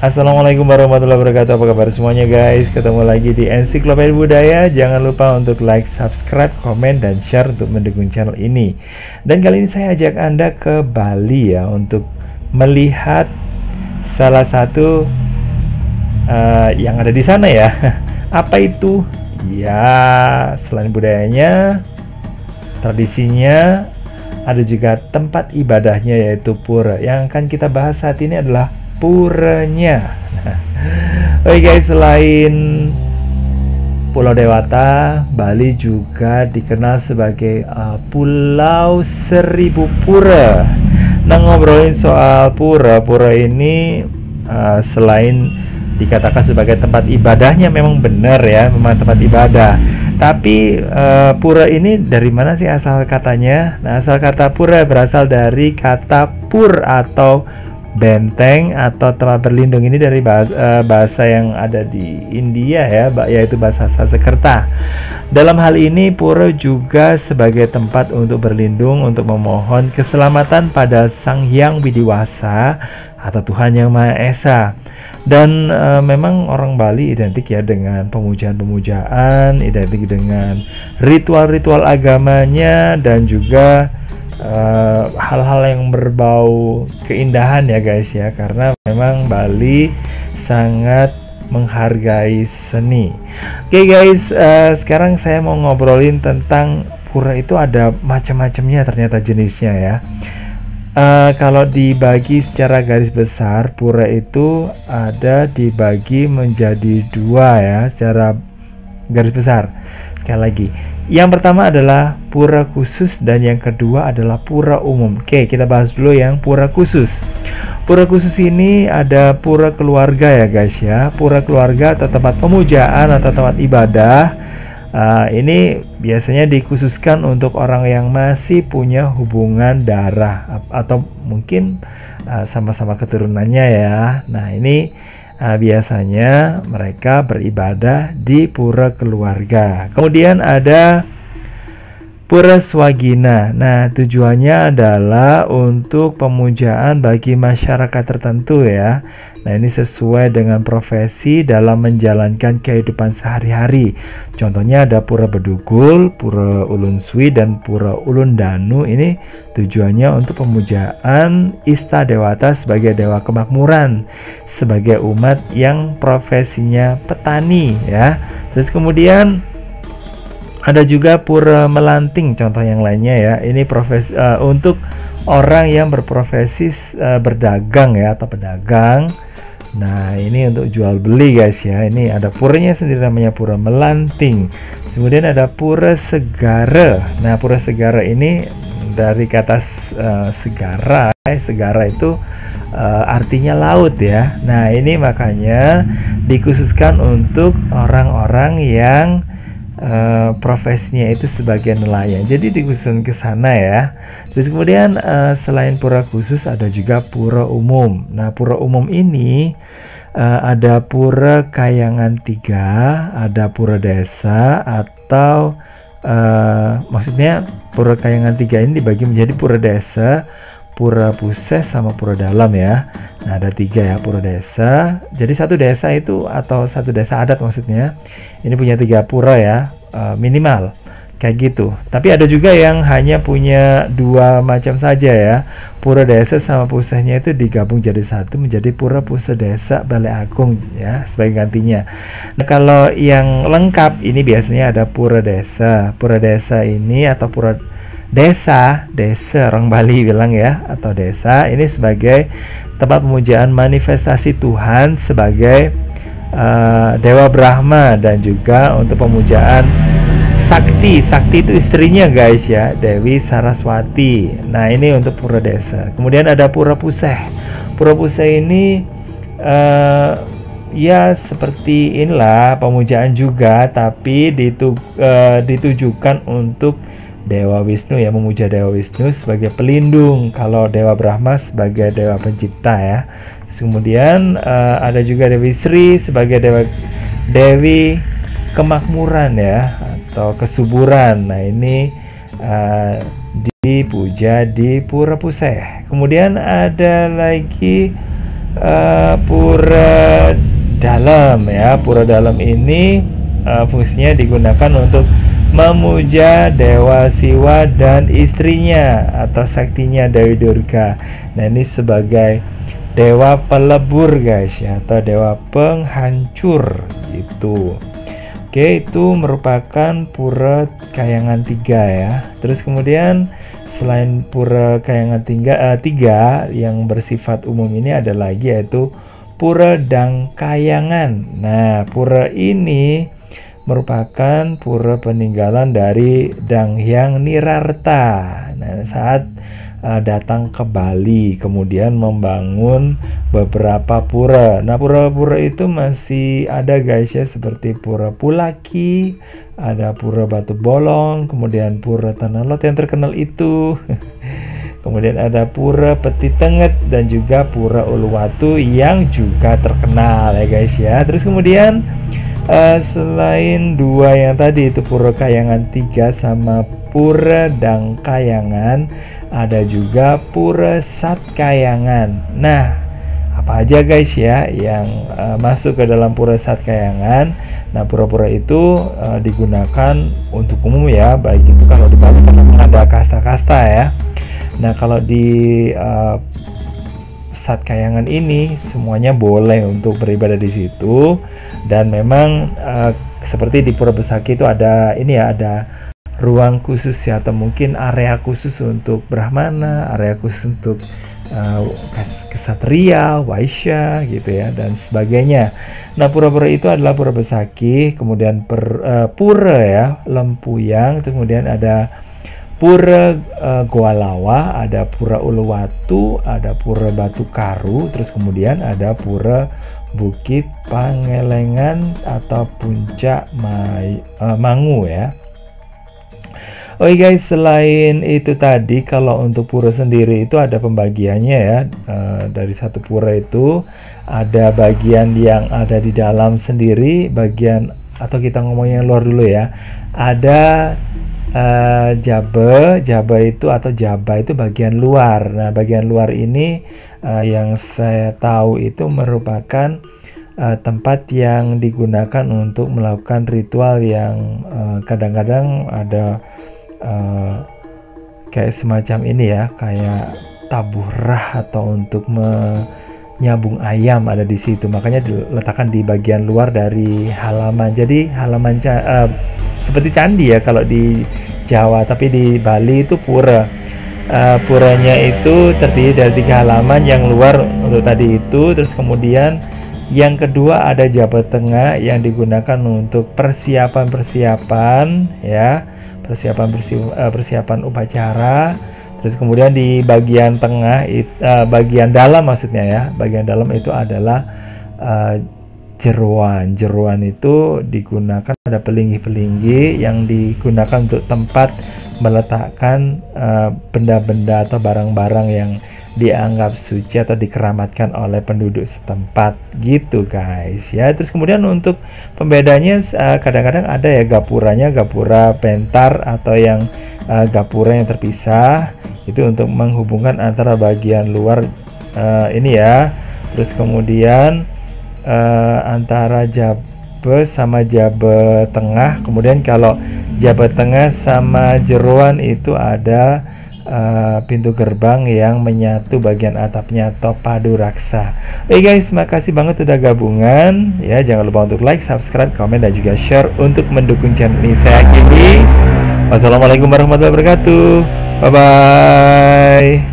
Assalamualaikum warahmatullahi wabarakatuh. Apa kabar semuanya guys? Ketemu lagi di Ensiklopedia Budaya. Jangan lupa untuk like, subscribe, komen, dan share untuk mendukung channel ini. Dan kali ini saya ajak Anda ke Bali ya, untuk melihat salah satu yang ada di sana ya. Apa itu? Ya, selain budayanya, tradisinya, ada juga tempat ibadahnya yaitu pura. Yang akan kita bahas saat ini adalah puranya. Oke guys, selain Pulau Dewata, Bali juga dikenal sebagai Pulau Seribu Pura. Nah, ngobrolin soal pura ini, selain dikatakan sebagai tempat ibadahnya, memang benar ya, memang tempat ibadah. Tapi pura ini dari mana sih asal katanya? Nah, asal kata pura berasal dari kata pur atau benteng atau tempat berlindung. Ini dari bahasa yang ada di India ya, yaitu bahasa Sanskerta. Dalam hal ini pura juga sebagai tempat untuk berlindung, untuk memohon keselamatan pada Sang Hyang Widiwasa atau Tuhan Yang Maha Esa. Dan memang orang Bali identik ya dengan pemujaan-pemujaan, identik dengan ritual-ritual agamanya, dan juga hal-hal yang berbau keindahan ya guys ya, karena memang Bali sangat menghargai seni. Oke guys, sekarang saya mau ngobrolin tentang pura. Itu ada macam-macamnya ternyata jenisnya ya. Kalau dibagi secara garis besar, pura itu ada dibagi menjadi dua ya, secara garis besar. Sekali lagi, yang pertama adalah pura khusus dan yang kedua adalah pura umum. Oke, kita bahas dulu yang pura khusus. Pura khusus ini ada pura keluarga ya guys ya. Pura keluarga atau tempat pemujaan atau tempat ibadah. Ini biasanya dikhususkan untuk orang yang masih punya hubungan darah atau mungkin sama-sama keturunannya ya. Nah, ini biasanya mereka beribadah di pura keluarga. Kemudian ada pura swagina. Nah, tujuannya adalah untuk pemujaan bagi masyarakat tertentu ya. Nah, ini sesuai dengan profesi dalam menjalankan kehidupan sehari-hari. Contohnya ada pura Bedugul, pura Ulun Swi, dan pura Ulun Danu. Ini tujuannya untuk pemujaan Ista Dewata sebagai dewa kemakmuran, sebagai umat yang profesinya petani ya. Terus kemudian ada juga pura melanting, contoh yang lainnya ya. Ini profesi untuk orang yang berprofesi berdagang ya, atau pedagang. Nah, ini untuk jual beli guys ya. Ini ada puranya sendiri, namanya pura melanting. Kemudian ada pura segara. Nah, pura segara ini dari kata segara. Segara itu artinya laut ya. Nah, ini makanya dikhususkan untuk orang-orang yang profesinya itu sebagai nelayan, jadi dikhususkan ke sana ya. Terus kemudian selain pura khusus ada juga pura umum. Nah, pura umum ini ada pura Kayangan 3, ada pura desa, atau maksudnya pura Kayangan 3 ini dibagi menjadi pura desa, pura Puses, sama pura dalam ya. Nah, ada 3 ya pura desa. Jadi satu desa itu, atau satu desa adat maksudnya, ini punya 3 pura ya, minimal kayak gitu. Tapi ada juga yang hanya punya 2 macam saja ya. Pura desa sama pusesnya itu digabung jadi satu menjadi pura Puse Desa Balai Agung ya, sebagai gantinya. Nah, kalau yang lengkap ini biasanya ada pura desa. Pura desa ini atau pura desa orang Bali bilang ya, atau desa, ini sebagai tempat pemujaan manifestasi Tuhan sebagai Dewa Brahma, dan juga untuk pemujaan Sakti itu istrinya guys ya, Dewi Saraswati. Nah, ini untuk pura desa. Kemudian ada pura Puseh. Pura Puseh ini ya seperti inilah, pemujaan juga, tapi ditujukan untuk Dewa Wisnu ya, memuja Dewa Wisnu sebagai pelindung, kalau Dewa Brahma sebagai dewa pencipta ya. Terus kemudian ada juga Dewi Sri sebagai Dewi kemakmuran ya, atau kesuburan. Nah, ini dipuja di Pura Puseh. Kemudian ada lagi pura dalam ya. Pura dalam ini fungsinya digunakan untuk memuja Dewa Siwa dan istrinya atau saktinya Dewi Durga. Nah, ini sebagai dewa pelebur guys ya, atau dewa penghancur gitu. Oke, itu merupakan pura Kahyangan 3 ya. Terus kemudian selain pura Kahyangan 3 yang bersifat umum ini ada lagi, yaitu pura Dangkayangan. Nah, pura ini merupakan pura peninggalan dari Danghyang Nirarta. Nah, saat datang ke Bali, kemudian membangun beberapa pura. Nah, pura-pura itu masih ada guys ya, seperti pura Pulaki, ada pura Batu Bolong, kemudian pura Tanah Lot yang terkenal itu. Kemudian ada pura Peti Tenget dan juga pura Uluwatu yang juga terkenal ya guys ya. Terus kemudian selain dua yang tadi itu pura Kahyangan 3 sama pura Dangkayangan, ada juga pura Satkayangan. Nah, apa aja guys ya yang masuk ke dalam pura Satkayangan? Nah, pura-pura itu digunakan untuk umum ya, baik itu kalau di Bali memang ada kasta-kasta ya. Nah, kalau di Satkayangan ini semuanya boleh untuk beribadah di situ, dan memang seperti di Pura Besaki itu ada ini ya, ada ruang khusus ya, atau mungkin area khusus untuk Brahmana, area khusus untuk Kesatria, Waisya gitu ya, dan sebagainya. Nah, pura-pura itu adalah Pura Besaki, kemudian pura ya Lempuyang, kemudian ada pura Goalawa, ada pura Uluwatu, ada pura Batu Karu, terus kemudian ada pura Bukit Pangelengan atau Puncak Mangu ya. Oke guys, selain itu tadi, kalau untuk pura sendiri itu ada pembagiannya ya. Dari satu pura itu ada bagian yang ada di dalam sendiri, bagian, atau kita ngomongnya luar dulu ya. Ada Jaba itu, atau Jaba itu bagian luar. Nah, bagian luar ini yang saya tahu itu merupakan tempat yang digunakan untuk melakukan ritual yang kadang-kadang ada kayak semacam ini ya, kayak taburah atau untuk menyambung ayam ada di situ. Makanya diletakkan di bagian luar dari halaman. Jadi halaman seperti candi ya kalau di Jawa, tapi di Bali itu pura. Puranya itu terdiri dari 3 halaman, yang luar untuk tadi itu. Terus kemudian yang kedua ada Jaba Tengah yang digunakan untuk persiapan ya, persiapan upacara. Terus kemudian di bagian tengah, bagian dalam maksudnya ya, bagian dalam itu adalah jeruan. Jeruan itu digunakan, ada pelinggi-pelinggi yang digunakan untuk tempat meletakkan benda-benda atau barang-barang yang dianggap suci atau dikeramatkan oleh penduduk setempat gitu guys ya. Terus kemudian untuk pembedanya kadang-kadang ada ya gapuranya, gapura pentar atau yang gapura yang terpisah, itu untuk menghubungkan antara bagian luar ini ya. Terus kemudian antara Jaba sama Jaba Tengah. Kemudian kalau Jaba Tengah sama jeruan itu ada pintu gerbang yang menyatu bagian atapnya atau padu raksa. Oke guys, makasih banget udah gabungan ya. Jangan lupa untuk like, subscribe, komen, dan juga share untuk mendukung channel ini. Saya akhiri. Wassalamualaikum warahmatullahi wabarakatuh. Bye bye.